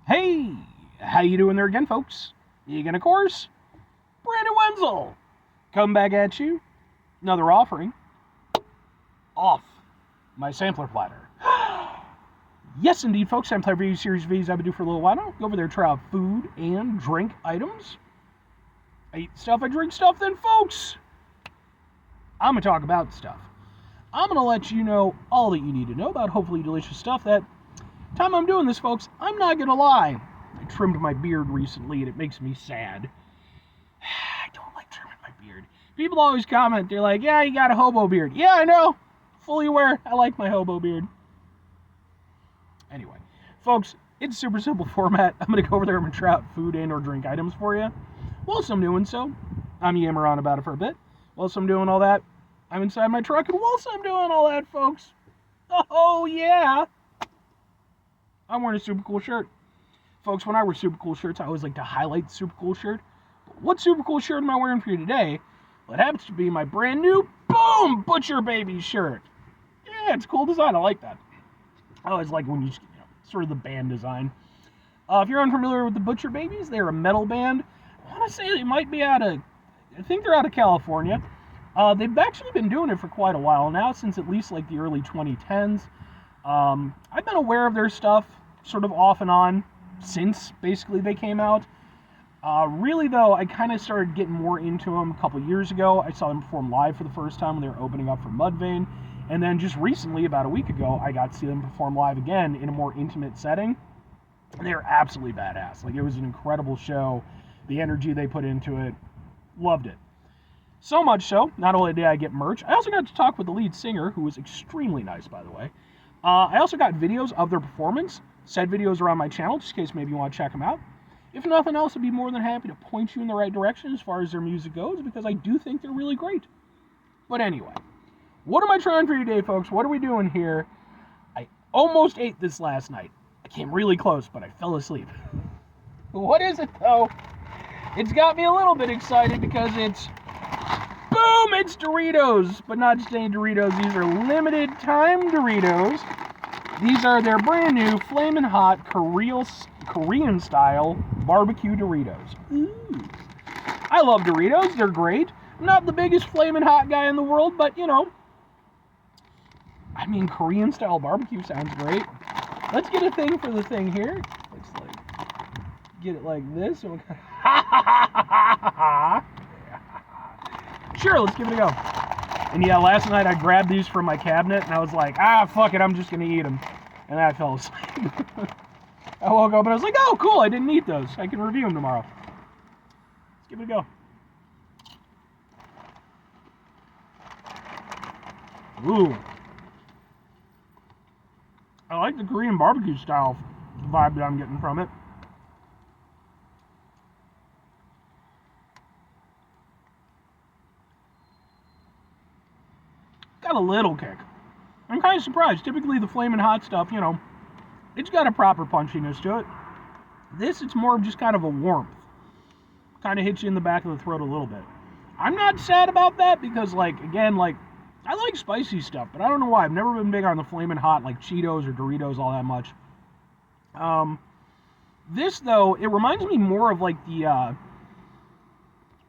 Hey, how you doing there again, folks? Egan, of course, Brandon Wenzel. Come back at you. Another offering. Off my sampler platter. Yes, indeed, folks. Sampler review series videos I've been doing for a little while now. Go over there, try out food and drink items. I eat stuff, I drink stuff, then, folks, I'm going to talk about stuff. I'm going to let you know all that you need to know about hopefully delicious stuff. That time I'm doing this, folks, I'm not going to lie. I trimmed my beard recently, and it makes me sad. I don't like trimming my beard. People always comment, they're like, yeah, you got a hobo beard. Yeah, I know. Fully aware, I like my hobo beard. Anyway, folks, it's a super simple format. I'm going to go over there and try out food and or drink items for you. Whilst I'm doing so, I'm yammering on about it for a bit. Whilst I'm doing all that, I'm inside my truck, and whilst I'm doing all that, folks, oh yeah, I'm wearing a super cool shirt. Folks, when I wear super cool shirts, I always like to highlight the super cool shirt. But what super cool shirt am I wearing for you today? Well, it happens to be my brand new Boom Butcher Baby shirt. Yeah, it's a cool design. I like that. I always like when you sort of the band design. If you're unfamiliar with the Butcher Babies, they're a metal band. I want to say they might be I think they're out of California. They've actually been doing it for quite a while now, since at least like the early 2010s. I've been aware of their stuff sort of off and on since basically they came out. Really though, I kind of started getting more into them a couple years ago. I saw them perform live for the first time when they were opening up for Mudvayne. And then just recently, about a week ago, I got to see them perform live again in a more intimate setting. And they were absolutely badass. Like, it was an incredible show. The energy they put into it, loved it. So much so, not only did I get merch, I also got to talk with the lead singer, who was extremely nice, by the way. I also got videos of their performance. Said videos are on my channel, just in case maybe you want to check them out. If nothing else, I'd be more than happy to point you in the right direction as far as their music goes, because I do think they're really great. But anyway, what am I trying for you today, folks? What are we doing here? I almost ate this last night. I came really close, but I fell asleep. What is it, though? It's got me a little bit excited because it's... Boom! It's Doritos! But not just any Doritos. These are limited time Doritos. These are their brand new Flamin' Hot Korean style barbecue Doritos. Ooh. I love Doritos. They're great. I'm not the biggest Flamin' Hot guy in the world, but you know, I mean, Korean style barbecue sounds great. Let's get a thing for the thing here. Let's get it like this. Sure, let's give it a go. And yeah, last night I grabbed these from my cabinet and I was like, fuck it, I'm just gonna eat them. And I fell asleep. I woke up and I was like, oh, cool, I didn't eat those. I can review them tomorrow. Let's give it a go. Ooh. I like the Korean barbecue style vibe that I'm getting from it. Got a little kick. I'm kind of surprised. Typically the Flamin' Hot stuff, you know, it's got a proper punchiness to it. This, it's more of just kind of a warmth. Kind of hits you in the back of the throat a little bit. I'm not sad about that because, like, again, like, I like spicy stuff, but I don't know why. I've never been big on the Flamin' Hot, like Cheetos or Doritos all that much. This, though, it reminds me more of, like the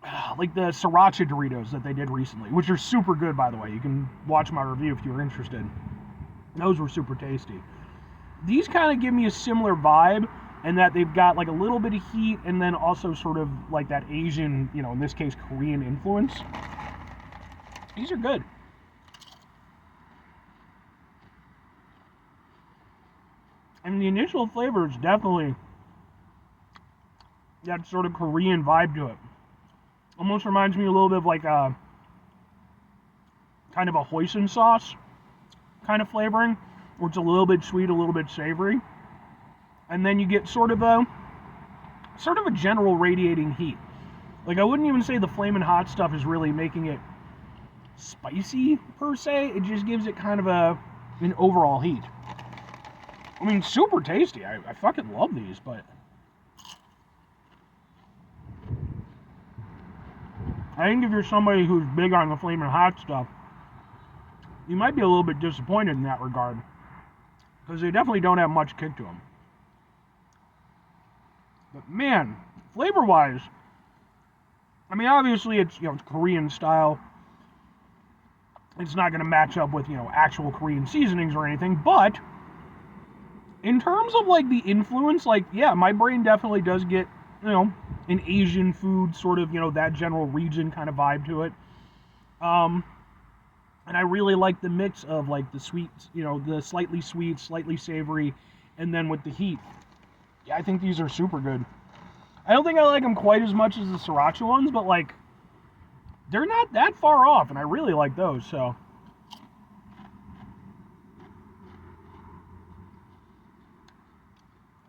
Sriracha Doritos that they did recently, which are super good, by the way. You can watch my review if you're interested. Those were super tasty. These kind of give me a similar vibe, in that they've got like a little bit of heat and then also sort of like that Asian, you know, in this case, Korean influence. These are good. And the initial flavor is definitely that sort of Korean vibe to it. Almost reminds me a little bit of like a kind of a hoisin sauce kind of flavoring, where it's a little bit sweet, a little bit savory. And then you get sort of a general radiating heat. Like, I wouldn't even say the Flamin' Hot stuff is really making it spicy per se. It just gives it kind of an overall heat. I mean, super tasty. I fucking love these, but I think if you're somebody who's big on the Flamin' Hot stuff, you might be a little bit disappointed in that regard, because they definitely don't have much kick to them. But man, flavor-wise, I mean, obviously it's, it's Korean style. It's not going to match up with, actual Korean seasonings or anything, but in terms of, like, the influence, like, yeah, my brain definitely does get, an Asian food sort of, that general region kind of vibe to it. And I really like the mix of, like, the sweet, the slightly sweet, slightly savory, and then with the heat. Yeah, I think these are super good. I don't think I like them quite as much as the sriracha ones, but, like, they're not that far off, and I really like those, so.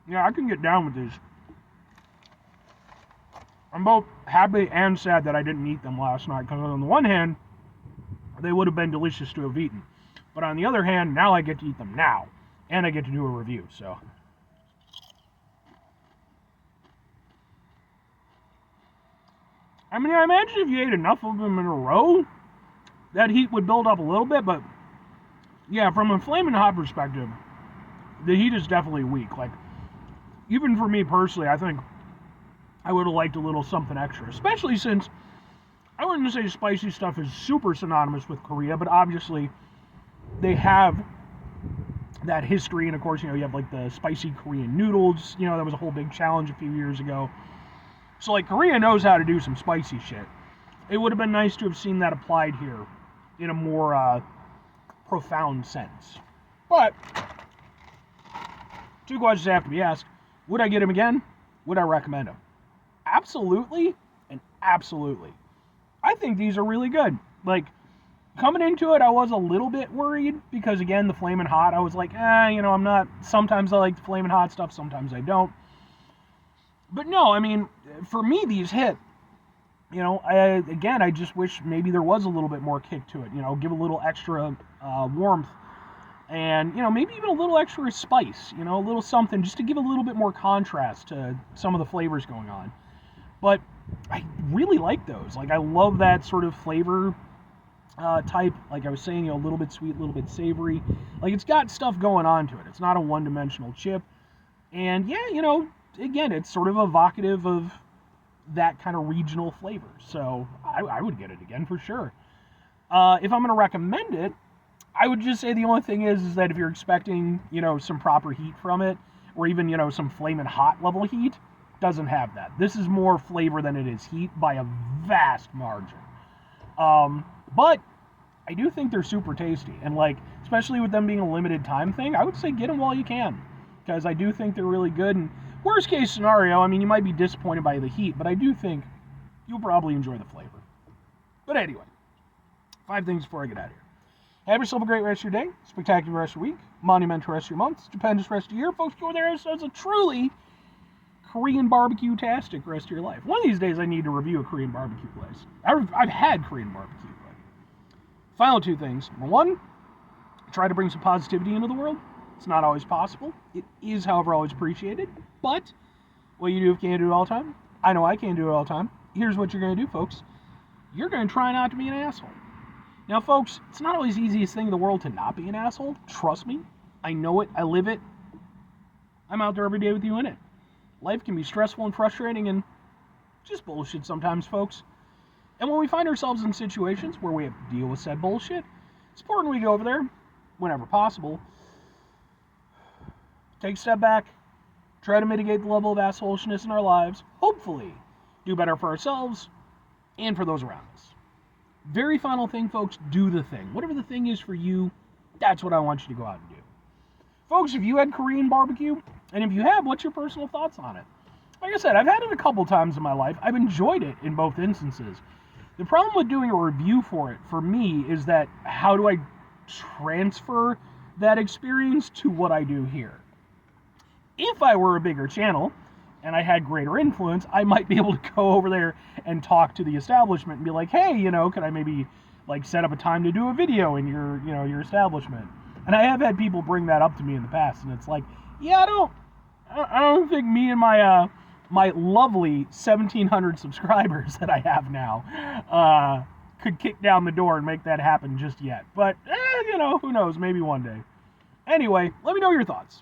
Yeah, I can get down with these. I'm both happy and sad that I didn't eat them last night, because on the one hand, they would have been delicious to have eaten. But on the other hand, now I get to eat them now, and I get to do a review, so. I mean, I imagine if you ate enough of them in a row, that heat would build up a little bit, but yeah, from a Flamin' Hot perspective, the heat is definitely weak. Like, even for me personally, I think I would have liked a little something extra, especially since I wouldn't say spicy stuff is super synonymous with Korea, but obviously they have that history, and of course, you have like the spicy Korean noodles, that was a whole big challenge a few years ago. So, like, Korea knows how to do some spicy shit. It would have been nice to have seen that applied here in a more profound sense. But, two questions have to be asked. Would I get him again? Would I recommend him? Absolutely, and absolutely. I think these are really good. Like, coming into it, I was a little bit worried because, again, the Flamin' Hot, I was like, I'm not, sometimes I like the Flamin' Hot stuff, sometimes I don't. But no, I mean, for me, these hit. I just wish maybe there was a little bit more kick to it, give a little extra warmth and, maybe even a little extra spice, a little something just to give a little bit more contrast to some of the flavors going on. But I really like those. Like, I love that sort of flavor type. Like I was saying, a little bit sweet, a little bit savory. Like, it's got stuff going on to it. It's not a one-dimensional chip. And yeah, again, it's sort of evocative of that kind of regional flavor. So I would get it again for sure. If I'm going to recommend it, I would just say the only thing is that if you're expecting, some proper heat from it, or even, some Flamin' Hot level heat, doesn't have that. This is more flavor than it is heat by a vast margin. But I do think they're super tasty. And, like, especially with them being a limited time thing, I would say get them while you can. Because I do think they're really good. And worst case scenario, I mean, you might be disappointed by the heat, but I do think you'll probably enjoy the flavor. But anyway, 5 things before I get out of here. Have yourself a great rest of your day, spectacular rest of your week, monumental rest of your month, stupendous rest of your year. Folks, go there as a truly Korean barbecue-tastic rest of your life. One of these days I need to review a Korean barbecue place. I've had Korean barbecue, but final 2 things. Number 1, try to bring some positivity into the world. It's not always possible. It is, however, always appreciated. But what you do if you can't do it all the time, I know I can't do it all the time. Here's what you're going to do, folks. You're going to try not to be an asshole. Now, folks, it's not always the easiest thing in the world to not be an asshole. Trust me. I know it. I live it. I'm out there every day with you in it. Life can be stressful and frustrating and just bullshit sometimes, folks. And when we find ourselves in situations where we have to deal with said bullshit, it's important we go over there, whenever possible, take a step back, try to mitigate the level of assholishness in our lives, hopefully do better for ourselves and for those around us. Very final thing, folks, do the thing. Whatever the thing is for you, that's what I want you to go out and do. Folks, if you had Korean barbecue, and if you have, what's your personal thoughts on it? Like I said, I've had it a couple times in my life. I've enjoyed it in both instances. The problem with doing a review for it, for me, is that how do I transfer that experience to what I do here? If I were a bigger channel and I had greater influence, I might be able to go over there and talk to the establishment and be like, hey, could I maybe like set up a time to do a video in your establishment? And I have had people bring that up to me in the past, and it's like, yeah, I don't think me and my my lovely 1,700 subscribers that I have now could kick down the door and make that happen just yet. But who knows? Maybe one day. Anyway, let me know your thoughts.